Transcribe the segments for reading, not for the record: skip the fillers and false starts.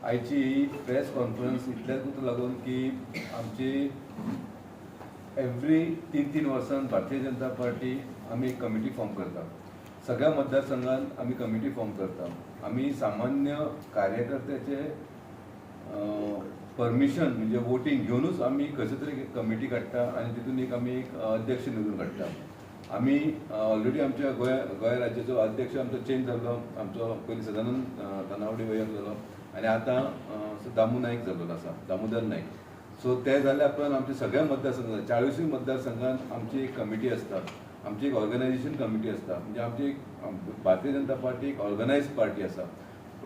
आयची ही press conference इतल्याकूच लागून की आमची एव्हरी 3-3 वर्सान भारतीय जनता पार्टी आम्ही एक कमिटी फॉर्म करता. सगळ्या मतदारसंघात आम्ही कमिटी फॉर्म करता. आम्ही सामान्य कार्यकर्त्याचे परमिशन म्हणजे वोटिंग घेऊनच आम्ही कशे तरी कमिटी काढता आणि तितून एक आम्ही एक अध्यक्ष निवडून काढता. आम्ही ऑलरेडी आमच्या गोंय राज्याचो अध्यक्ष आमचो चेंज जालो. आमचो पयलीं सदानंद तानावडे वयक जालो आणि आता दामू नाईक जाल्लो आसा, दामोदर नाईक. सो ते जाल्या उपरांत आमच्या सगळ्या मतदारसंघात 40 मतदारसंघात आमची एक कमिटी असता. आमची एक ऑर्गनायझेशन कमिटी असता. म्हणजे आमची एक भारतीय जनता पार्टी एक ऑर्गनायज पार्टी आसा.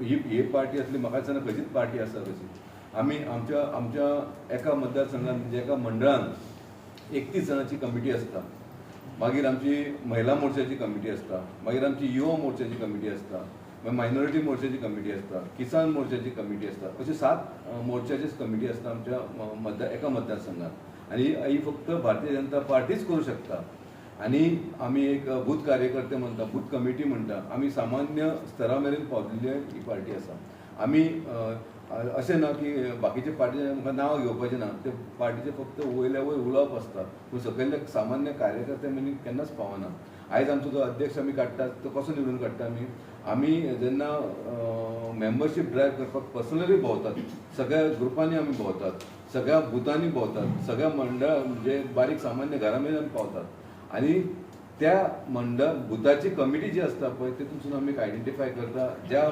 ही पार्टी असली म्हाका दिसना खंयचीच पार्टी आसा कशी. आम्ही आमच्या एका मतदारसंघात म्हणजे एका मंडळान 31 जाणांची कमिटी असता. मागीर आमची महिला मोर्चाची कमिटी असता. मागीर आमची युवा मोर्चाची कमिटी असता. मागीर मायनॉरिटी मोर्चाची कमिटी असता. किसान मोर्चाची कमिटी असता. अशी 7 मोर्चाचीच कमिटी असता आमच्या एका मतदारसंघात. आणि ही फक्त भारतीय जनता पार्टीच करू शकता. आणि आम्ही एक बूथ कार्यकर्ते म्हणटा, बूथ कमिटी म्हणटा. आम्ही सामान्य स्तरा मेरेन पावलेली ही पार्टी आसा. आम्ही अशें ना की बाकीचे पार्टीचे म्हाका नांव घेवपाचें ना. ते पार्टीचे फक्त वयल्या वयर उलोवप आसता. पूण सकयले सामान्य कार्यकर्ते मनीस केन्नाच पावना. आयज आमचो जो अध्यक्ष आमी काडटा तो कसो निवडून काडटा आमी जेन्ना मेंबरशीप ड्रायव करपाक पर्सनली भोंवतात. सगळ्या ग्रुपांनी आमी भोंवतात. सगळ्या बुथांनी भोंवतात. सगळ्या मंडळ म्हणजे बारीक सामान्य घरा मेरेन आमी पावतात. आणि त्या मंडळ बुथाची कमिटी जी असता पळय तितूनसून आमी आयडेंटिफाय करता ज्या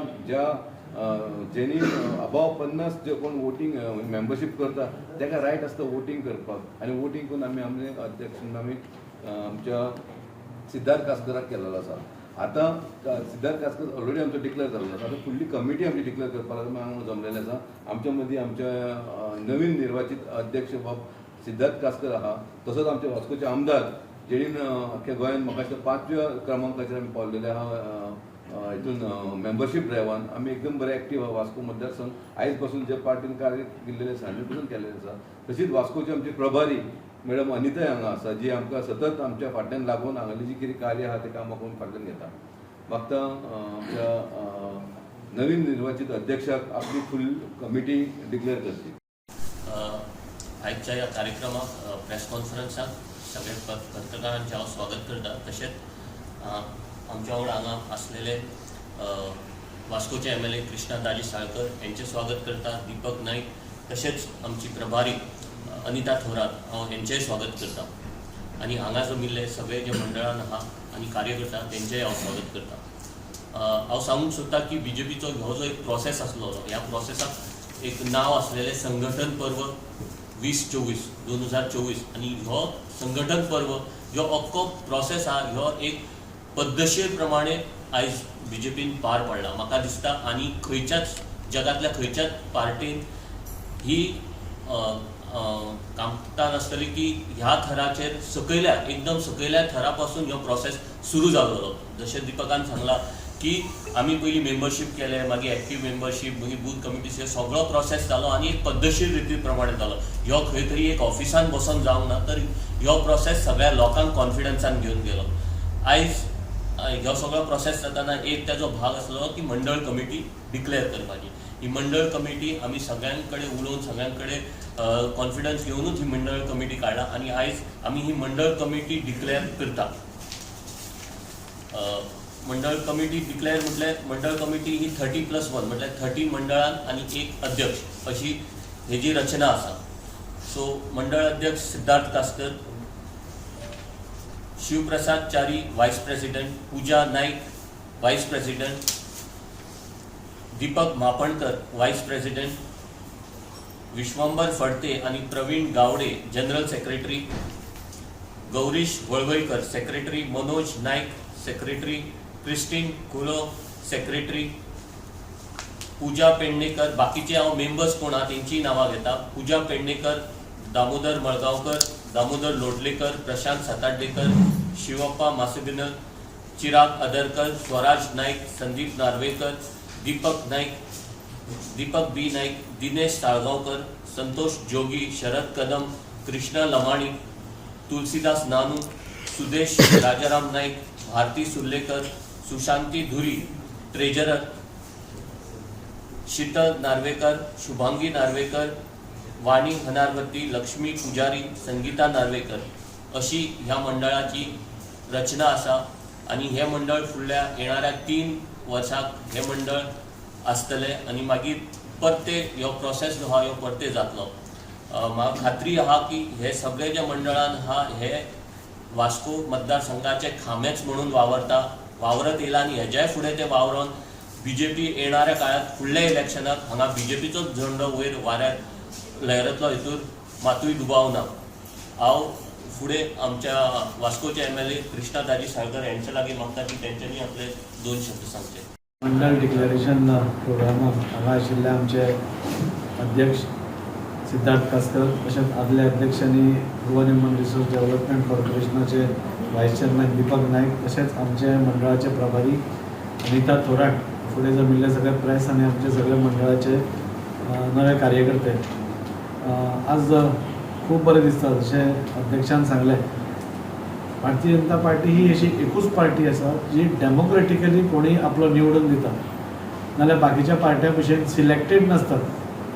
जेनी अबाव 50 जे कोण वोटींग मेंबरशीप करता ताका रायट आसता वोटींग करपाक. आनी वोटींग करून आमी आमचे अध्यक्ष आमी आमच्या सिद्धार्थ कास्कराक केलेलो आसा. आतां सिद्धार्थ कास्कर ऑलरेडी आमचो डिक्लेअर जाल्लो आसा. आतां फुडली कमिटी आमची डिक्लेअर करपाक हांगा जमलेलें आसा. आमच्या मदीं आमच्या नवीन निर्वाचित अध्यक्ष बाब सिद्धार्थ कास्कर आहा. तसोच आमचे वास्कोचे आमदार जेणीन अख्ख्या गोंयांत म्हाका दिसता 5व्या क्रमांकाचेर आमी पावलेले आहा. हितून मेंबरशीप ड्रायवान आमी एकदम बरे एक्टीव आहा. वास्को मतदारसंघ आयज पासून जे पार्टीन कार्य केल्लेले आसा 100% केल्लेले आसा. तशीच वास्कोची आमची प्रभारी मॅडम अनिताय हांगा आसा जी आमकां सतत आमच्या फाटल्यान लागून हांगाली जी कितें कार्य आहा तें काम करून फाटल्यान घेता. मागता आमच्या नवीन निर्वाचित अध्यक्षाक आपली फूल कमिटी डिक्लेअर करची. आजच्या ह्या कार्यक्रमाक प्रेस कॉन्फरन्साक सगळ्या पत्रकारांचे हांव स्वागत करता. तशेंच आमच्या वांगडा हांगा आसलेले वास्कोचे MLA कृष्णादाजी साळकर यांचे स्वागत करता. दीपक नाईक तशेंच आमची प्रभारी अनिता थोरात हांव हेंचेंय स्वागत करता. आनी हांगा जमिल्ले सगळे जे मंडळान आहा आनी कार्यकर्ता तेंचेय हांव स्वागत करता. हांव सांगूंक सोदता की BJPचो हो जो एक प्रोसेस आसलो ह्या प्रोसेसाक एक नांव आसलेलें संघटन पर्व 2024 आनी हो संघटन पर्व जो अख्खो प्रोसेस आहा ह्यो एक पद्धतशीर प्रमाणे आयज BJPन पार पडला म्हाका दिसता. आनी खंयच्याच जगातल्या खंयच्याच पार्टीन ही कामता नासतली की ह्या थराचेर सकयल्या एकदम सकयल्या थरा पासून हो प्रोसेस सुरू जाल्लो. जशें दीपकान सांगला की आमी पयलीं मेंबरशीप केले, मागीर एक्टीव मेंबरशीप, मागीर बूथ कमिटीचे सगळो प्रोसेस जालो आनी एक पद्धतशीर रिती प्रमाणे जालो. ह्यो खंय तरी एक ऑफिसान बसून जावंक ना तर ह्यो प्रोसेस सगळ्या लोकांक कॉन्फिडन्सान घेवन गेलो. आयज ह्यो सगळो प्रोसेस जाताना एक ताजो भाग आसलो की मंडळ कमिटी डिक्लेअर करपाची. ही मंडळ कमिटी आमी सगळ्यां कडेन उलोवन सगळ्यां कडेन कॉन्फिडन्स घेवनूच ही मंडळ कमिटी काडला आनी आयज आमी ही मंडळ कमिटी डिक्लेअर करता. मंडळ कमिटी डिक्लेअर म्हटल्यार मंडळ कमिटी ही 30+1 म्हटल्यार 30 मंडळान आनी एक अध्यक्ष अशी हेजी रचना आसा. सो मंडळ अध्यक्ष सिद्धार्थ कास्कर, शिवप्रसाद च्यारी वायस प्रेसिडेंट, पूजा नाईक वायस प्रेसिडेंट, दीपक मापणकर वायस प्रेसिडेंट, विश्वंभर फडते आणि Praveen Gawde general secretary, Gaurish Valvaikar secretary, Manoj Naik secretary, Christine Kulo secretary, Pooja Pednekar. बाकीचे हांव मेंबर्स कोण आहा तेंचीं नांवां घेता. पूजा पेडणेकर, दामोदर मळगांवकर, दामोदर लोटलेकर, प्रशांत साताड्डेकर, शिवप्पा मासेबिनल, चिराग अदरकर, स्वराज नाईक, संदीप नार्वेकर, दीपक नाईक, दीपक बी नाईक, दिनेश साळगांवकर, संतोष जोगी, शरद कदम, कृष्णा लमाणी, तुलसीदास नानू, सुदेश राजाराम नाईक, भारती सुर्लेकर, सुशांती धुरी ट्रेजरर, शीतल नार्वेकर, शुभांगी नार्वेकर, वाणी हनारवती, लक्ष्मी पुजारी, संगीता नार्वेकर अशी ह्या मंडळाची रचना आसा आणि हे मंडळ फुडल्या येणाऱ्या 3 वर्सांक हे मंडळ आसतले आणि मागीर परते ह्यो प्रोसेस जो आहा ह्यो परते जातलो। म्हाका खात्री आहा की हे सगळे जे मंडळान आहा हे वास्को मतदारसंघाचे खांबेच म्हणून वावरत येयला आणि हेज्याय फुडें ते वावरोन बीजेपी येणाऱ्या काळात फुडल्या इलेक्शनाक हांगा बीजेपीचोच झेंडो वयर वाऱ्यार लहरतलो हेतूर मातूय दुबाव ना। हांव फुडें आमच्या वास्कोचे MLA कृष्णादाजी साळकर यांचे लागीं मागता की तेंच्यांनी आपले 2 शब्द सांगचे। मंडळ डिक्लेरेशन प्रोग्रामाक हांगा आशिल्ले आमचे अध्यक्ष सिद्धार्थ कास्कर, तशेंच आदले अध्यक्ष आनी गोवन ह्युमन रिसोर्स डेव्हलपमेंट कॉर्पोरेशनाचे व्हायस चेअरमॅन दीपक नायक, तशेंच आमचे मंडळाचे प्रभारी अनिता थोराट, फुडें जमिल्ले सगळे प्रेस आनी आमचे सगळे मंडळाचे नवे कार्यकर्ते। आज खूब बरें दिसता, जशें अध्यक्षान सांगलें, भारतीय जनता पार्टी ही अशी एकूच पार्टी आसा जी डेमोक्रेटिकली कोणी आपलो निवडून दिता, नाल्यार बाकीच्या पार्ट्या भशेन सिलेक्टेड नासतात।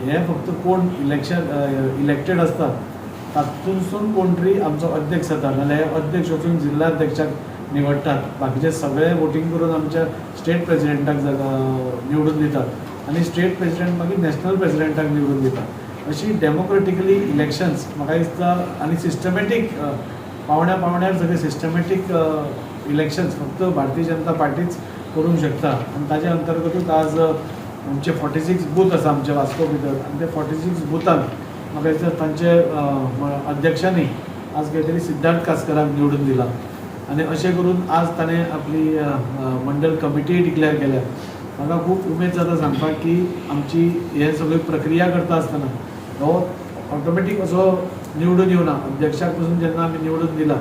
हे फक्त कोण इलेक्टेड असतात तातूंतसून कोण तरी आमचो अध्यक्ष जाता, नाल्यार हे अध्यक्ष वचून जिल्हा अध्यक्षाक निवडटात, बाकीचे सगळे वोटींग करून आमच्या स्टेट प्रेसिडेंटाक निवडून दितात आणि स्टेट प्रेसिडेंट मागीर नॅशनल प्रेसिडेंटाक निवडून दितात। अशी डेमोक्रेटिकली इलेक्शन्स म्हाका दिसता आनी सिस्टमॅटीक पावण्यार सगळे सिस्टमॅटीक इलेक्शन्स फक्त भारतीय जनता पार्टीच करूंक शकता आणि ताजे अंतर्गतूच आज आमचे 46 बूथ आसा आमच्या वास्को भितर आणि ते 46 बुथांक म्हाका दिसता तांचे अध्यक्षांनी आज खंय तरी सिद्धार्थ कास्कराक निवडून दिला आणि अशें करून आज ताणें आपली मंडळ कमिटी डिक्लेअर केल्या। म्हाका खूब उमेद जाता सांगपाक की आमची हे सगळी प्रक्रिया करता आसतना हो ऑटोमॅटीक असो निवडून येवना। अध्यक्षाक पासून जेन्ना आमी निवडून दिला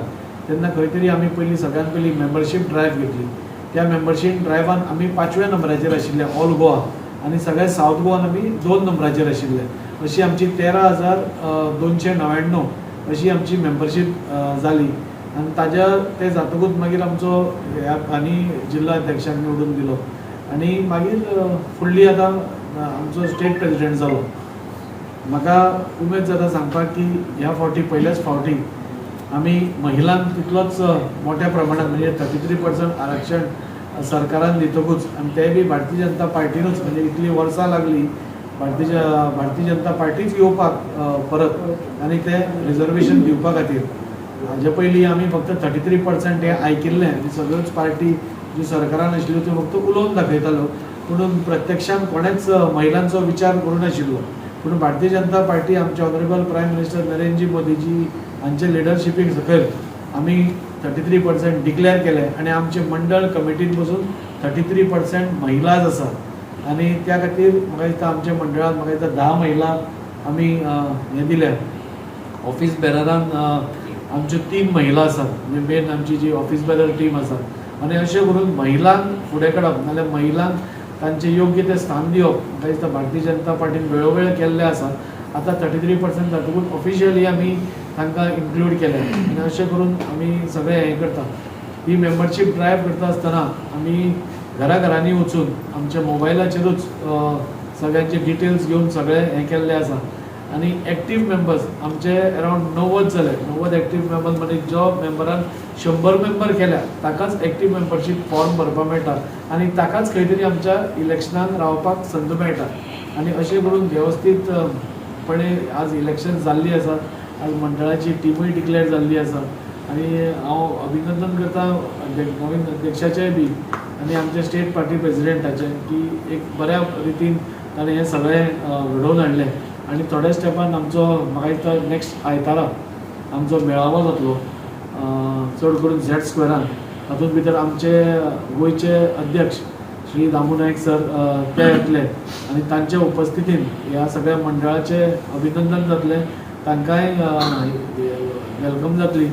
तेन्ना खंय तरी आमी सगळ्यात पयली मेंबरशीप ड्रायव्ह घेतली। त्या मेंबरशीप ड्रायव्हान आमी 5व्या नंबराचेर आशिल्ले ऑल गोवा आणि सगळ्या साऊथ गोवान आमी 2 नंबराचेर आशिल्ले। अशी आमची 13,299 अशी आमची मेंबरशीप जाली आणि ताज्या ते जातकूच मागीर आमचो आनी जिल्हा अध्यक्षाक निवडून दिलो आणि मागीर फुडली आतां आमचो स्टेट प्रेसिडेंट जालो। म्हाका उमेद जाता सांगपाक की ह्या फावटी पयल्याच फावटी आमी महिलांक तितलोच मोठ्या प्रमाणात म्हणजे 33% आरक्षण सरकारान दितकूच आणि ते बी भारतीय जनता पार्टीनूच, म्हणजे इतली वर्सां लागली भारतीय जनता पार्टीच येवपाक परत आणि ते रिजर्वेशन दिवपा खातीर। हाजे पयलीं आमी फक्त 33% हे आयकिल्लें आनी सगळ्योच पार्टी ज्यो सरकारान आशिल्ल्यो त्यो फक्त उलोवन दाखयताल्यो, पूण प्रत्यक्षान कोणेच महिलांचो विचार करूनाशिल्लो। पूण भारतीय जनता पार्टी आमचे honourable prime minister Narendraji Modiji हांचे लिडरशिपीक सकयल आमी 33% डिक्लेअर केले आणि आमचे मंडळ कमिटीन पासून 33% महिलाच आसात आणि त्या खातीर म्हाका दिसता आमच्या मंडळात म्हाका दिसता 10 महिला आमी हे दिल्या। ऑफिस बेररान आमच्यो 3 महिला आसात, म्हणजे मेन आमची जी ऑफिस बेरर टीम आसा आणि अशें करून महिलांक फुडें काडप नाल्यार महिलांक तांचे योग्य ते स्थान दिवप म्हाका दिसता भारतीय जनता पार्टीन वेळोवेळ केल्ले आसा। आतां 33% जातकूच ऑफिशियली आमी तांकां इन्क्लूड केले आनी अशें करून आमी सगळे हें करता। ही मेंबरशीप ड्रायव्ह करता आसतना आमी घराघरांनी वचून आमच्या मोबायलाचेरूच सगळ्यांचे डिटेल्स घेवन सगळे हें केल्ले आसा आणि एक्टीव मेंबर्स आमचे अरावंड 90 जाले। 90 एक्टीव मेंबर्स म्हणजे जो मेंबरान 100 मेंबर केल्या ताकाच एक्टीव मेंबरशीप फॉर्म भरपाक मेळटा आणि ताकाच खंय तरी आमच्या इलेक्शनाक रावपाक संद मेळटा आणि अशें करून वेवस्थीतपणे आज इलेक्शन जाल्ली आसा। आज मंडळाची टीमूय डिक्लेअर जाल्ली आसा आणि हांव अभिनंदन करता नवीन अध्यक्षाचेय बी आणि आमच्या स्टेट पार्टी प्रेसिडेंटाचे की एक बऱ्या रितीन ताणें हें सगळें घडोवन हाडलें आणि थोड्या स्टेपान आमचो म्हाका दिसता नेक्स्ट आयतारा आमचो मेळावो जातलो चड करून झॅड स्क्वेरान। तातूंत भितर आमचे गोंयचे अध्यक्ष श्री दामू नायक सर ते येतले आणि तांच्या उपस्थितीन ह्या सगळ्या मंडळाचे अभिनंदन जातलें, तांकांय वेलकम जातली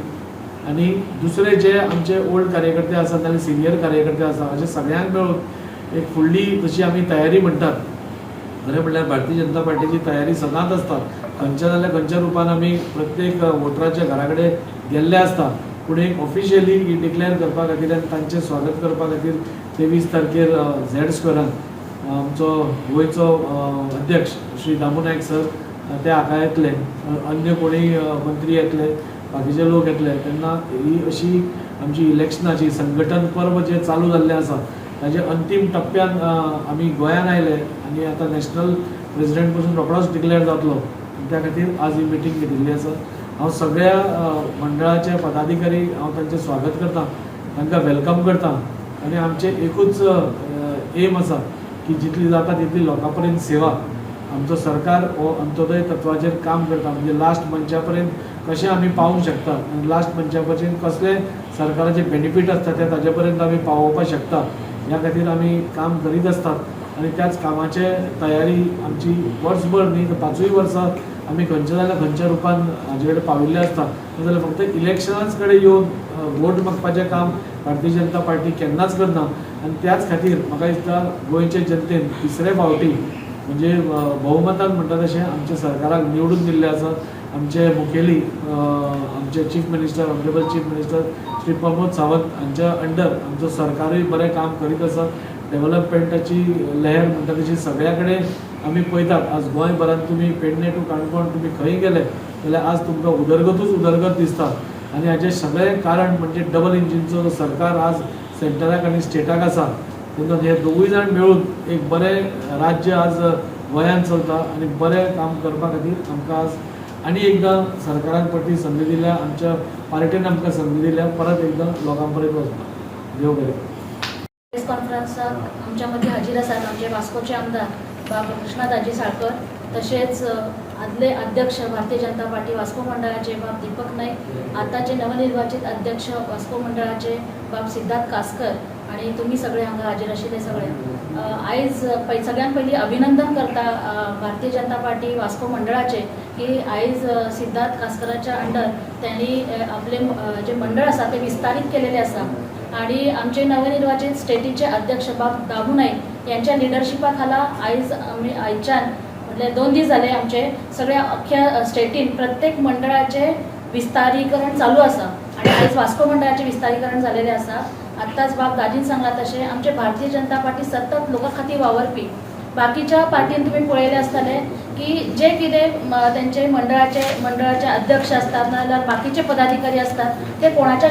आणि दुसरे जे आमचे ओल्ड कार्यकर्ते आसात नाल्यार सिनियर कार्यकर्ते आसा अशें सगळ्यांक मेळून एक फुडली जशी आमी तयारी म्हणटात, खरें म्हणल्यार भारतीय जनता पार्टीची तयारी सदांच आसता। खंयच्या नाल्यार खंयच्या रुपान आमी प्रत्येक वोटराच्या घरा कडेन गेल्ले आसता, पूण एक ऑफिशियली ही डिक्लेअर करपा खातीर आनी तांचें स्वागत करपा खातीर 23 तारखेर झॅड स्क्वेरान आमचो गोंयचो अध्यक्ष श्री दामू नायक सर ते हाका येतले, अन्य कोणी मंत्री येतले, बाकीचे लोक येतले तेन्ना ही अशी आमची इलेक्शनाची संघटन पर्व जे चालू जाल्लें आसा ताजे अंतीम टप्प्यान आमी गोंयान आयले आनी आतां नॅशनल प्रेसिडेंट पासून रोखडोच डिक्लेअर जातलो. त्या खातीर आज ही मिटींग घेतिल्ली आसा. हांव सगळ्या मंडळाचे पदाधिकारी हांव तांचें स्वागत करता, तांकां वेलकम करता आनी आमचें एकूच एम आसा की जितली जाता तितली लोकां पर्यंत सेवा. आमचो सरकार हो अंत्योदय तत्वाचेर काम करता, म्हणजे लास्ट मनशा पर्यंत कशें आमी पावूंक शकता आनी लास्ट मनशा पर्यंत कसले सरकाराचे बेनिफीट आसता ते ताजे पर्यंत आमी पावोवपाक शकता ह्या खातीर आमी काम करीत आसतात आनी त्याच कामाचे तयारी आमची वर्सभर न्ही तर 5 वर्सां आमी खंयच्या जाल्यार खंयच्या रुपान हाजे कडेन पाविल्ले आसता. नाजाल्यार फक्त इलेक्शनाच कडेन येवन वोट मागपाचें काम भारतीय जनता पार्टी केन्नाच करना आनी त्याच खातीर म्हाका दिसता गोंयचे जनतेन तिसरे फावटी म्हणजे भोवमतान म्हणटा तशें आमच्या सरकाराक निवडून दिल्ले आसा. आमचे मुखेली आमचे chief minister honourable chief minister Shri Pramod Sawant हांच्या अंडर आमचो सरकारूय बरें काम करीत आसा. डेव्हलपमेंटाची लहर म्हणटा तशी सगळ्या कडेन आमी पळयतात. आज गोंयभरांत तुमी पेडणे टू काणकोण तुमी खंय गेले जाल्यार आज तुमकां उदरगतूच उदरगत दिसता आनी हाचें सगळें कारण म्हणजे डबल इंजिनचो सरकार आज सेंटराक आनी स्टेटाक आसा. तेन्ना हे दोगूय जाण मेळून एक बरें राज्य आज गोंयांत चलता आनी बरें काम करपा खातीर आमकां आज आनी एकदां सरकारान परती संदी दिल्या, आमच्या पार्टीन आमकां संदी दिल्या परत एकदां लोकां पर्यंत वचपाक. देव बरें. प्रेस कॉन्फरन्साक आमच्या मदीं हाजीर आसात आमचे वास्कोचे आमदार बाब कृष्णादाजी साळकर, तशेंच आदले अध्यक्ष भारतीय जनता पार्टी वास्को मंडळाचे बाब दीपक नाईक, आताचे नवनिर्वाचित अध्यक्ष वास्को मंडळाचे बाब सिद्धार्थ कासकर आणि तुम्ही सगळे हांगा हाजीर आशिल्ले सगळे. आयज सगळ्यात पयलीं अभिनंदन करता भारतीय जनता पार्टी वास्को मंडळाचे की आयज सिद्धार्थ कासकराच्या अंडर त्यांनी आपले जे मंडळ आसा ते विस्तारीत केलेले आसा आणि आमचे नवनिर्वाचित स्टेटीचे अध्यक्ष बाब दामू नाईक यांच्या लिडरशिपा खाला आयज आमी आयच्यान म्हणजे 2 दीस जाले आमचे सगळ्या अख्ख्या स्टेटीन प्रत्येक मंडळाचे विस्तारीकरण चालू आसा आणि आयज वास्को मंडळाचे विस्तारीकरण जालेले आसा. आत्ताच बाब दाजीन सांगला तशें आमचे भारतीय जनता पार्टी सतत लोकां खातीर वावरपी. बाकीच्या पार्टीन तुम्ही पळयले आसतले की जे कितें तेंचे मंडळाचे अध्यक्ष असतात नाजाल्यार बाकीचे पदाधिकारी असतात ते कोणाच्या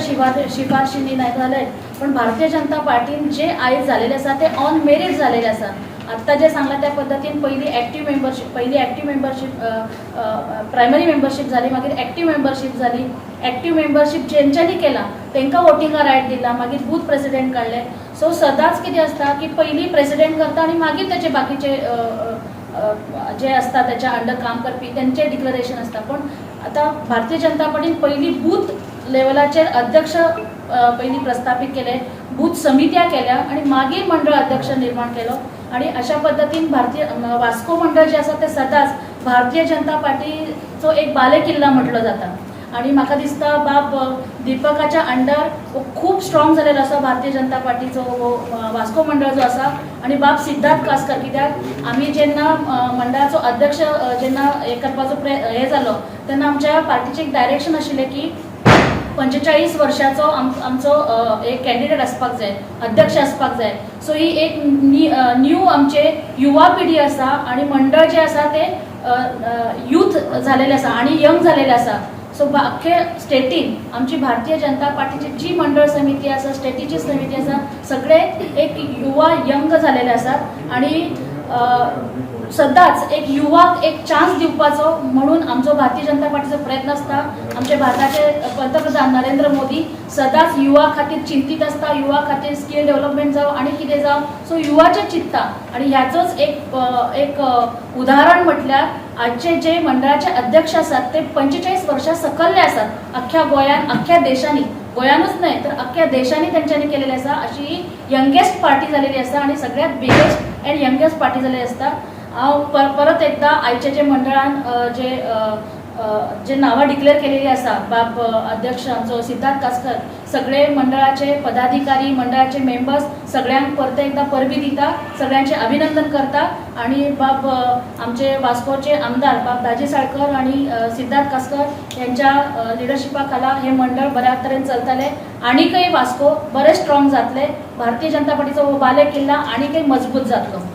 शिफारशींनी नाही झाले, पण भारतीय जनता पार्टीन जे आयज झालेले आसा ते ऑन मेरिट झालेले आसा. आत्ता जे सांगला त्या पद्धतीन पहिली ॲक्टिव्ह मेंबरशीप प्रायमरी मेंबरशीप झाली, मागीर ॲक्टिव्ह मेंबरशीप झाली. ॲक्टिव्ह मेंबरशीप जेंच्यांनी केला तांकां वोटिंगा रायट दिला, मागीर बूथ प्रेसिडेंट काडले. सो सदांच कितें आसता की पयलीं प्रेसिडेंट करता आनी मागीर तेचे बाकीचे जे असता त्याच्या अंडर काम करपी त्यांचे डिक्लरेशन असता. पण आता भारतीय जनता पार्टीन पहिली बूथ लेवलाचेर अध्यक्ष पहिली प्रस्थापित केले, बूथ समित्या केल्या आणि मागीर मंडळ अध्यक्ष निर्माण केलो आणि अशा पद्धतीन भारतीय वास्को मंडळ जे आसा ते सदांच भारतीय जनता पार्टीचो एक बालेकिल्ला म्हटलो जाता. आणि म्हाका दिसता बाब दीपकाच्या अंडर खूप स्ट्रॉंग जालेलो आसा भारतीय जनता पार्टीचो वास्को मंडळ जो आसा. आणि बाब सिद्धार्थ कासकर कित्याक आमी जेन्ना मंडळाचो अध्यक्ष जेन्ना हे करपाचो हे जालो तेन्ना आमच्या पार्टीचें एक डायरेक्शन आशिल्लें की 45 वर्षाचो आमचो एक कॅन्डिडेट आसपाक जाय, अध्यक्ष आसपाक जाय. सो ही एक न्यू आमचे युवा पिढी आसा आणि मंडळ जे आसा ते यूथ झालेले आसा आणि यंग झालेले आसा. सो अख्खे स्टेटीन आमची भारतीय जनता पार्टीची जी मंडळ समिती आसा, स्टेटीची समिती आसा, सगळे एक युवा यंग झालेले आसात आणि सदांच एक युवाक एक चान्स दिवपाचो म्हणून आमचो भारतीय जनता पार्टीचो प्रयत्न आसता. आमचे भारताचे पंतप्रधान नरेंद्र मोदी सदांच युवा खातीर चिंतीत आसता, युवा खातीर स्कील डेव्हलपमेंट जावं आनी कितें जावं, सो युवाचे चिंतता. आणि ह्याचोच एक उदाहरण म्हटल्यार आजचे जे मंडळाचे अध्यक्ष आसात ते 45 वर्सां सकल्ले आसात अख्ख्या गोंयान, अख्ख्या देशांनी, गोंयानूच न्हय तर अख्ख्या देशांनी तेंच्यांनी केलेली आसा. अशी यंगेस्ट पार्टी जालेली आसा आणि सगळ्यात बिगेस्ट अँड यंगेस्ट पार्टी जालेली आसता. हांव परत एकदा आयचे जे मंडळान जे नावां डिक्लेअर केलेली आसा बाब अध्यक्ष आमचो सिद्धार्थ कासकर, सगळे मंडळाचे पदाधिकारी, मंडळाचे मेंबर्स सगळ्यांक परत एकदा परबी दिता, सगळ्यांचे अभिनंदन करता. आणि बाब आमचे वास्कोचे आमदार बाब दाजी साळकर आणि सिद्धार्थ कासकर यांच्या लिडरशिपा खाला हे मंडळ बऱ्या तरेन चलतले. आनीकय वास्को बरे स्ट्रॉंग जातले, भारतीय जनता पार्टीचो हो बालेकिल्ला आनीकय मजबूत जातलो.